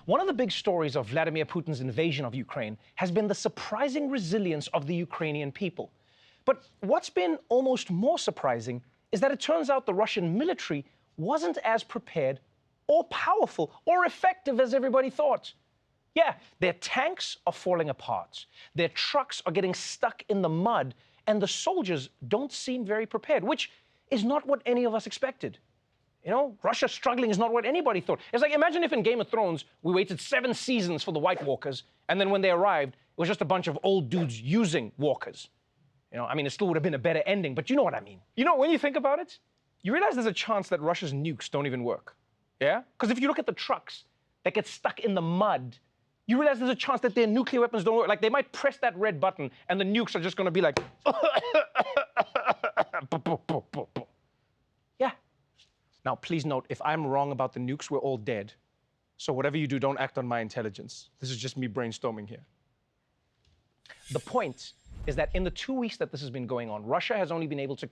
One of the big stories of Vladimir Putin's invasion of Ukraine has been the surprising resilience of the Ukrainian people. But what's been almost more surprising is that it turns out the Russian military wasn't as prepared or powerful or effective as everybody thought. Yeah, their tanks are falling apart, their trucks are getting stuck in the mud, and the soldiers don't seem very prepared, which is not what any of us expected. You know, Russia struggling is not what anybody thought. It's like, imagine if in Game of Thrones, we waited 7 seasons for the White Walkers, and then when they arrived, it was just a bunch of old dudes using walkers. You know, I mean, it still would have been a better ending, but you know what I mean. You know, when you think about it, you realize there's a chance that Russia's nukes don't even work. Yeah? Because if you look at the trucks that get stuck in the mud, you realize there's a chance that their nuclear weapons don't work. Like, they might press that red button, and the nukes are just going to be like... Yeah. Now, please note, if I'm wrong about the nukes, we're all dead. So whatever you do, don't act on my intelligence. This is just me brainstorming here. The point is that in the 2 weeks that this has been going on, Russia has only been able to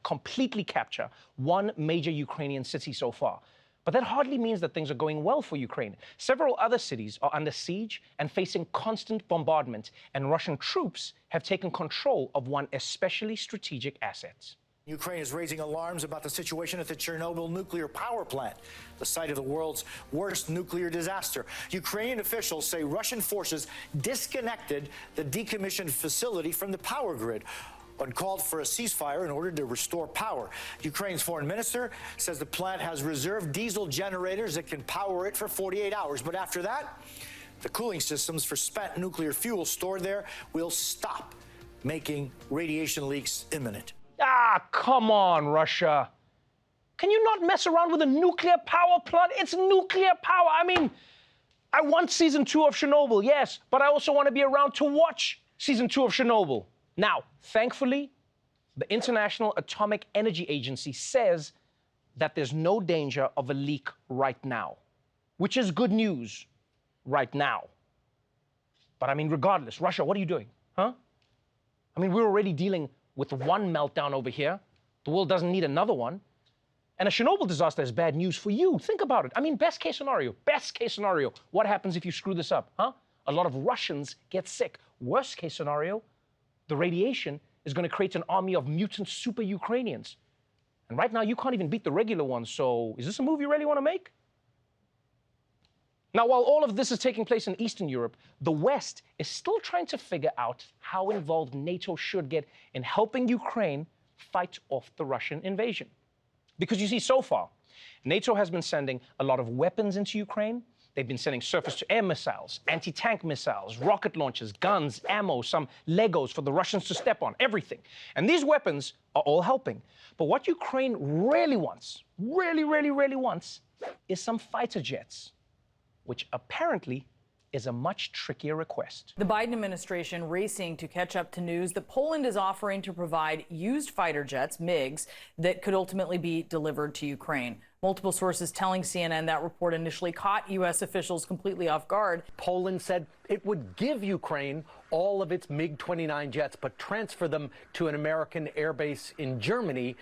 completely capture, one major Ukrainian city so far. But that hardly means that things are going well for Ukraine. Several other cities are under siege and facing constant bombardment, and Russian troops have taken control of one especially strategic asset. Ukraine is raising alarms about the situation at the Chernobyl nuclear power plant, the site of the world's worst nuclear disaster. Ukrainian officials say Russian forces disconnected the decommissioned facility from the power grid and called for a ceasefire in order to restore power. Ukraine's foreign minister says the plant has reserve diesel generators that can power it for 48 hours. But after that, the cooling systems for spent nuclear fuel stored there will stop, making radiation leaks imminent. Ah, come on, Russia. Can you not mess around with a nuclear power plant? It's nuclear power. I mean, I want season 2 of Chernobyl, yes, but I also want to be around to watch season 2 of Chernobyl. Now, thankfully, the International Atomic Energy Agency says that there's no danger of a leak right now, which is good news right now. But I mean, regardless, Russia, what are you doing, huh? I mean, we're already dealing with one meltdown over here. The world doesn't need another one. And a Chernobyl disaster is bad news for you. Think about it. I mean, best case scenario, what happens if you screw this up, huh? A lot of Russians get sick. Worst case scenario, the radiation is going to create an army of mutant super Ukrainians. And right now, you can't even beat the regular ones, so is this a move you really want to make? Now, while all of this is taking place in Eastern Europe, the West is still trying to figure out how involved NATO should get in helping Ukraine fight off the Russian invasion. Because you see, so far, NATO has been sending a lot of weapons into Ukraine. They've been sending surface-to-air missiles, anti-tank missiles, rocket launchers, guns, ammo, some Legos for the Russians to step on, everything. And these weapons are all helping. But what Ukraine really wants, really wants, is some fighter jets, which apparently is a much trickier request. The Biden administration racing to catch up to news that Poland is offering to provide used fighter jets, MiGs, that could ultimately be delivered to Ukraine. Multiple sources telling CNN that report initially caught U.S. officials completely off guard. Poland said it would give Ukraine all of its MiG-29 jets, but transfer them to an American airbase in Germany.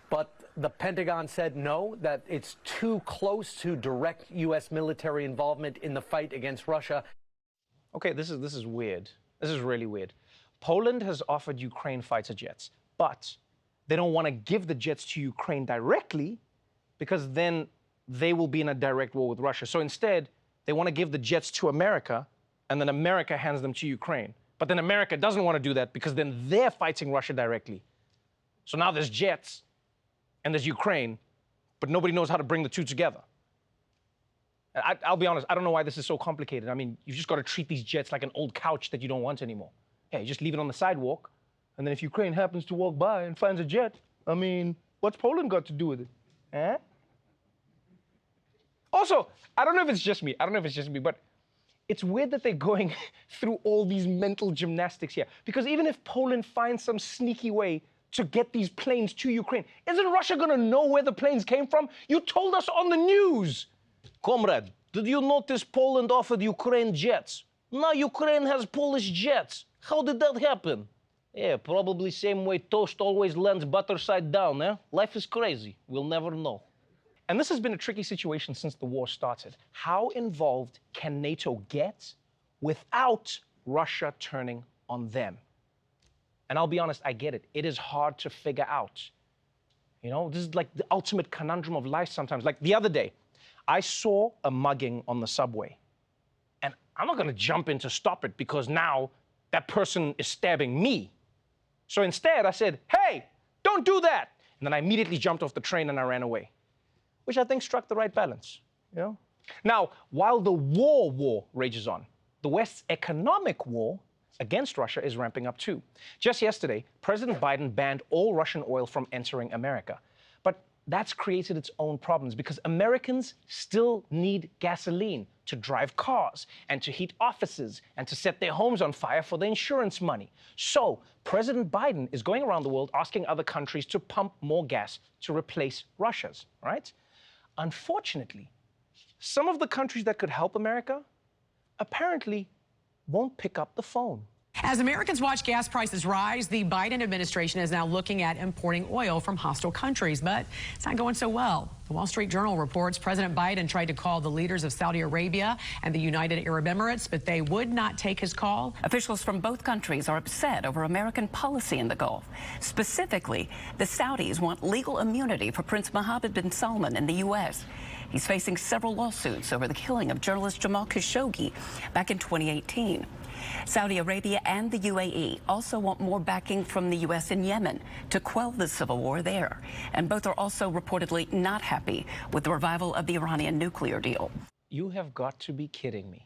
But the Pentagon said no, that it's too close to direct U.S. military involvement in the fight against Russia. Okay, this is weird. This is really weird. Poland has offered Ukraine fighter jets, but they don't want to give the jets to Ukraine directly because then they will be in a direct war with Russia. So instead, they want to give the jets to America, and then America hands them to Ukraine. But then America doesn't want to do that because then they're fighting Russia directly. So now there's jets, and there's Ukraine, but nobody knows how to bring the two together. I'll be honest, I don't know why this is so complicated. I mean, you've just got to treat these jets like an old couch that you don't want anymore. Yeah, you just leave it on the sidewalk, and then if Ukraine happens to walk by and finds a jet, I mean, what's Poland got to do with it? Eh? Also, I don't know if it's just me, but it's weird that they're going through all these mental gymnastics here. Because even if Poland finds some sneaky way to get these planes to Ukraine, isn't Russia gonna know where the planes came from? You told us on the news. Comrade, did you notice Poland offered Ukraine jets? Now Ukraine has Polish jets. How did that happen? Yeah, probably same way toast always lands butter side down, eh? Life is crazy. We'll never know. And this has been a tricky situation since the war started. How involved can NATO get without Russia turning on them? And I'll be honest, I get it. It is hard to figure out. You know, this is like the ultimate conundrum of life sometimes. Like the other day, I saw a mugging on the subway. And I'm not going to jump in to stop it because now that person is stabbing me. So instead, I said, hey, don't do that. And then I immediately jumped off the train and I ran away, which I think struck the right balance, you know? Now, while the war rages on, the West's economic war against Russia is ramping up too. Just yesterday, President Biden banned all Russian oil from entering America. But that's created its own problems because Americans still need gasoline to drive cars and to heat offices and to set their homes on fire for the insurance money. So President Biden is going around the world asking other countries to pump more gas to replace Russia's, right? Unfortunately, some of the countries that could help America apparently won't pick up the phone. As Americans watch gas prices rise, the Biden administration is now looking at importing oil from hostile countries, but it's not going so well. The Wall Street Journal reports President Biden tried to call the leaders of Saudi Arabia and the United Arab Emirates, but they would not take his call. Officials from both countries are upset over American policy in the Gulf. Specifically, the Saudis want legal immunity for Prince Mohammed bin Salman in the U.S. He's facing several lawsuits over the killing of journalist Jamal Khashoggi back in 2018. Saudi Arabia and the UAE also want more backing from the U.S. in Yemen to quell the civil war there. And both are also reportedly not happy with the revival of the Iranian nuclear deal. You have got to be kidding me.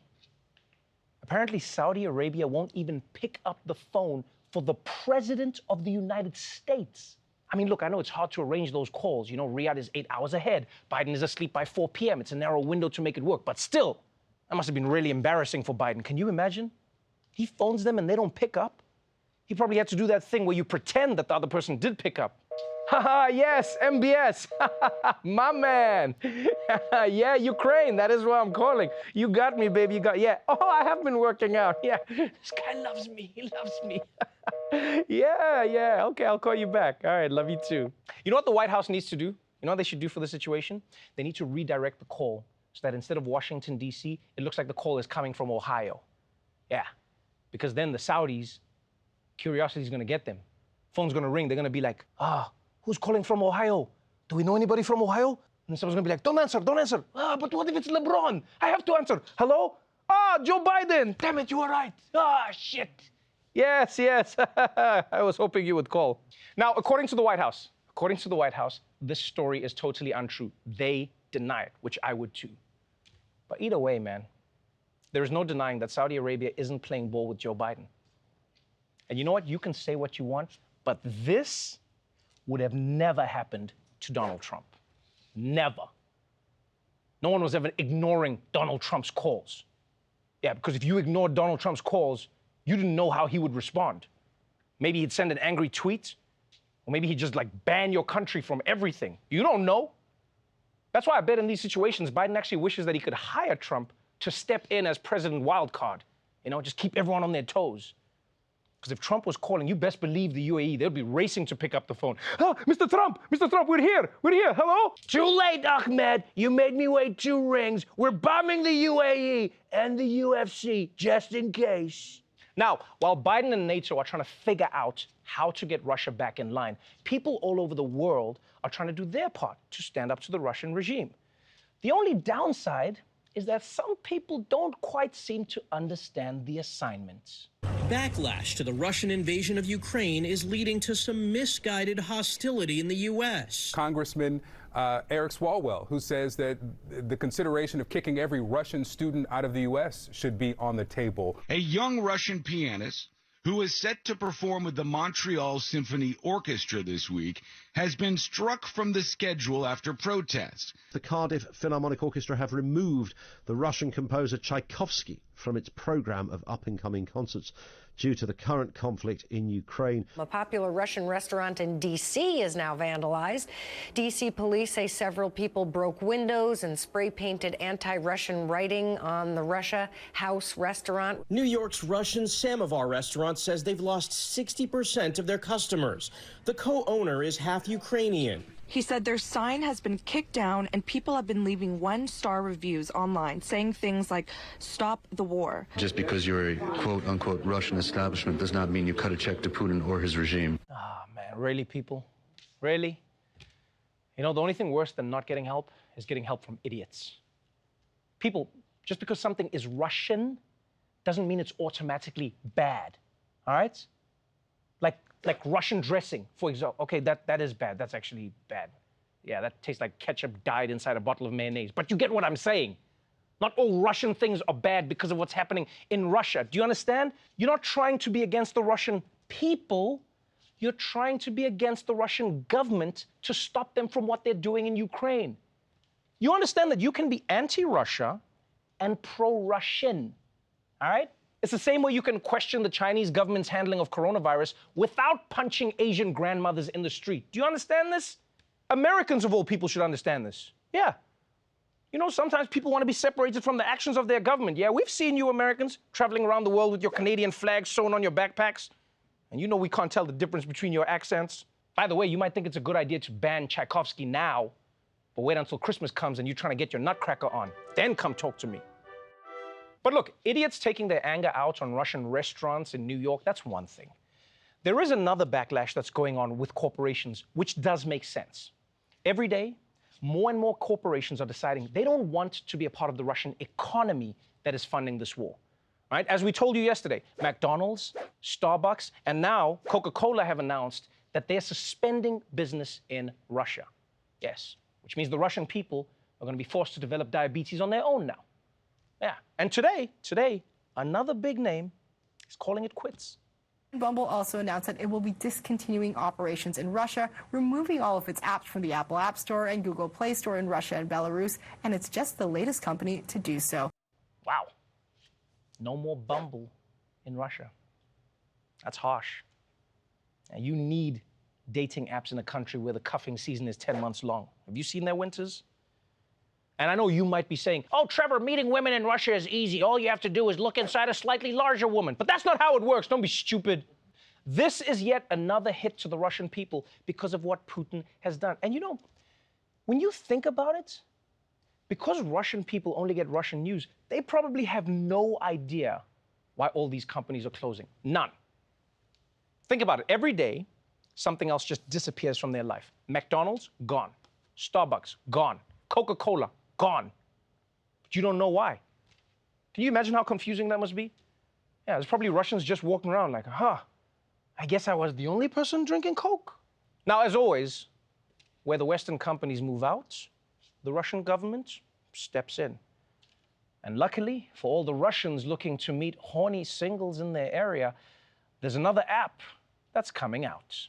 Apparently, Saudi Arabia won't even pick up the phone for the President of the United States. I mean, look, I know it's hard to arrange those calls. You know, Riyadh is 8 hours ahead. Biden is asleep by 4 p.m. It's a narrow window to make it work. But still, that must have been really embarrassing for Biden. Can you imagine? He phones them and they don't pick up. He probably had to do that thing where you pretend that the other person did pick up. Haha, yes, MBS. My man. Yeah, Ukraine, that is why I'm calling. You got me, baby, you got, yeah. Oh, I have been working out, yeah. This guy loves me, he loves me. Yeah, okay, I'll call you back. All right, love you too. You know what the White House needs to do? You know what they should do for the situation? They need to redirect the call so that instead of Washington, D.C., it looks like the call is coming from Ohio. Yeah, because then the Saudis, curiosity is going to get them. Phone's going to ring. They're going to be like, who's calling from Ohio? Do we know anybody from Ohio? And someone's going to be like, don't answer, don't answer. But what if it's LeBron? I have to answer. Hello? Joe Biden. Damn it, you were right. Shit. Yes. I was hoping you would call. Now, according to the White House, this story is totally untrue. They deny it, which I would too. But either way, man, there is no denying that Saudi Arabia isn't playing ball with Joe Biden. And you know what? You can say what you want, but this would have never happened to Donald Trump. Never. No one was ever ignoring Donald Trump's calls. Yeah, because if you ignored Donald Trump's calls, you didn't know how he would respond. Maybe he'd send an angry tweet, or maybe he'd just like ban your country from everything. You don't know. That's why I bet in these situations, Biden actually wishes that he could hire Trump to step in as President Wildcard. You know, just keep everyone on their toes. Because if Trump was calling, you best believe the UAE, they'll be racing to pick up the phone. Mr. Trump, we're here, hello? Too late, Ahmed. You made me wait 2 rings. We're bombing the UAE and the UFC, just in case. Now, while Biden and NATO are trying to figure out how to get Russia back in line, people all over the world are trying to do their part to stand up to the Russian regime. The only downside is that some people don't quite seem to understand the assignment. Backlash to the Russian invasion of Ukraine is leading to some misguided hostility in the U.S. Congressman Eric Swalwell, who says that the consideration of kicking every Russian student out of the U.S. should be on the table. A young Russian pianist who is set to perform with the Montreal Symphony Orchestra this week, has been struck from the schedule after protests. The Cardiff Philharmonic Orchestra have removed the Russian composer Tchaikovsky from its programme of up-and-coming concerts due to the current conflict in Ukraine. A popular Russian restaurant in D.C. is now vandalized. D.C. police say several people broke windows and spray-painted anti-Russian writing on the Russia House restaurant. New York's Russian Samovar restaurant says they've lost 60% of their customers. The co-owner is half Ukrainian. He said their sign has been kicked down and people have been leaving one-star reviews online saying things like, "Stop the war." Just because you're a quote-unquote Russian establishment does not mean you cut a check to Putin or his regime. Ah, man, really, people? Really? You know, the only thing worse than not getting help is getting help from idiots. People, just because something is Russian doesn't mean it's automatically bad, all right? Like Russian dressing, for example. Okay, that is bad. That's actually bad. Yeah, that tastes like ketchup dyed inside a bottle of mayonnaise. But you get what I'm saying. Not all Russian things are bad because of what's happening in Russia. Do you understand? You're not trying to be against the Russian people. You're trying to be against the Russian government to stop them from what they're doing in Ukraine. You understand that you can be anti-Russia and pro-Russian, all right? It's the same way you can question the Chinese government's handling of coronavirus without punching Asian grandmothers in the street. Do you understand this? Americans, of all people, should understand this. Yeah. You know, sometimes people want to be separated from the actions of their government. Yeah, we've seen you Americans traveling around the world with your Canadian flag sewn on your backpacks. And you know we can't tell the difference between your accents. By the way, you might think it's a good idea to ban Tchaikovsky now, but wait until Christmas comes and you're trying to get your nutcracker on. Then come talk to me. But look, idiots taking their anger out on Russian restaurants in New York, that's one thing. There is another backlash that's going on with corporations, which does make sense. Every day, more and more corporations are deciding they don't want to be a part of the Russian economy that is funding this war. Right? As we told you yesterday, McDonald's, Starbucks, and now Coca-Cola have announced that they're suspending business in Russia. Yes, which means the Russian people are going to be forced to develop diabetes on their own now. Yeah, and today, another big name is calling it quits. Bumble also announced that it will be discontinuing operations in Russia, removing all of its apps from the Apple App Store and Google Play Store in Russia and Belarus, and it's just the latest company to do so. Wow. No more Bumble in Russia. That's harsh. And you need dating apps in a country where the cuffing season is 10 months long. Have you seen their winters? And I know you might be saying, "Oh, Trevor, meeting women in Russia is easy. All you have to do is look inside a slightly larger woman." But that's not how it works. Don't be stupid. This is yet another hit to the Russian people because of what Putin has done. And you know, when you think about it, because Russian people only get Russian news, they probably have no idea why all these companies are closing. None. Think about it. Every day, something else just disappears from their life. McDonald's, gone. Starbucks, gone. Coca-Cola, gone. But you don't know why. Can you imagine how confusing that must be? Yeah, there's probably Russians just walking around like, I guess I was the only person drinking Coke. Now, as always, where the Western companies move out, the Russian government steps in. And luckily, for all the Russians looking to meet horny singles in their area, there's another app that's coming out.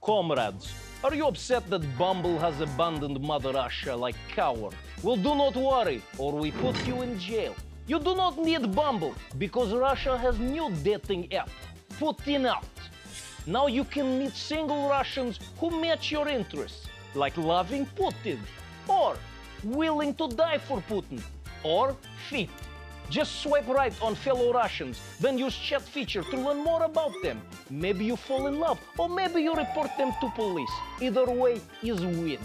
Comrades, are you upset that Bumble has abandoned Mother Russia like coward? Well, do not worry, or we put you in jail. You do not need Bumble, because Russia has new dating app, Putin Out. Now you can meet single Russians who match your interests, like loving Putin, or willing to die for Putin, or fit. Just swipe right on fellow Russians, then use chat feature to learn more about them. Maybe you fall in love, or maybe you report them to police. Either way is win.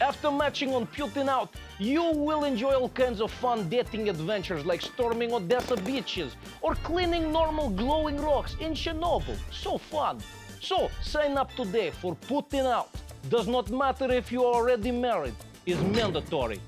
After matching on Putin Out, you will enjoy all kinds of fun dating adventures like storming Odessa beaches or cleaning normal glowing rocks in Chernobyl. So fun. So sign up today for Putin Out. Does not matter if you are already married. Is mandatory.